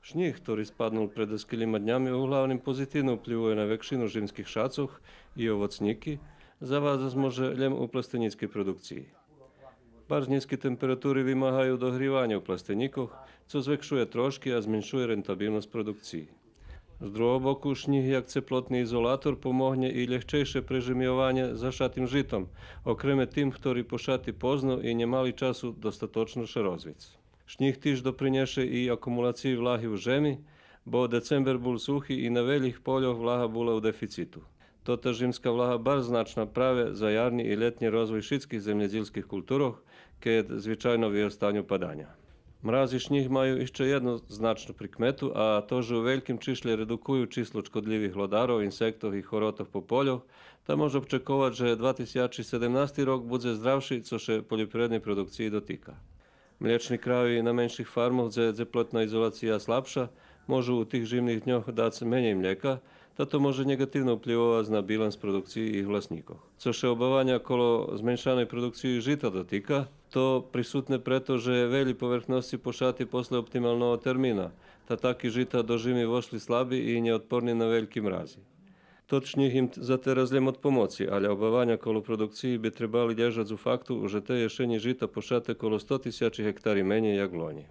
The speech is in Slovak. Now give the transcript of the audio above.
Sníh, ktorý spadnul pred deskylými dňami, hlavným pozitívne vplyvuje na väčšinu zimských šacoch i ovocníky, zavádza môže len u plastenickej produkcii. Bardzo nízke temperatury vymáhajú dohrívanie v plasteníkoch, co zväčšuje trošky a zmenšuje rentabilnosť produkcií. Z druhého boku sníh jak teplotný izolátor pomohne i ľahčejšie prežimiovanie zašatým žitom, okreme tým, ktorí pošaty pozno i nemali času dostatočno sa rozviť. Sníh tiež doprinesie i akumulácii vlahy v žemi, bo december bol suchý i na veľých poľoch vlaha bola v deficitu. Toto zimská vlaha bar značná práve za jarný i letný rozvoj všetkých zemljedilských kultúroch, keď zvyčajno vyrostanú padania. Mrazy sníh majú ešte jednu značnú prikmetu a to, že v veľkým čísle redukujú číslo škodlivých hlodárov, insektov i chorotov po poľoch, tam môže očakovať, že 2017 rok bude zdravší, co sa poljoprivrednej produkcii dotýka. Mliečni krávy na menších farmoch, kde teplotná izolácia slabša, môžu u tých zimných dňoch dať menej mlieka, toto môže negatívne vplyvovať na bilans produkcií ich vlastníkoch. Co sa obávania okolo zmenšanej produkcii žita dotýka, to prisutné preto, že veľi povrchnosti pošaty posle optimálneho termína, tá taky žita do zimy vošli slabí i neodporní na veľký mrazy. Točných im za teraz len od pomoci, ale obávania okolo produkcii by trebali držať z faktu, že to ješenie žita pošate okolo 100 000 hektárov menej jak v loni.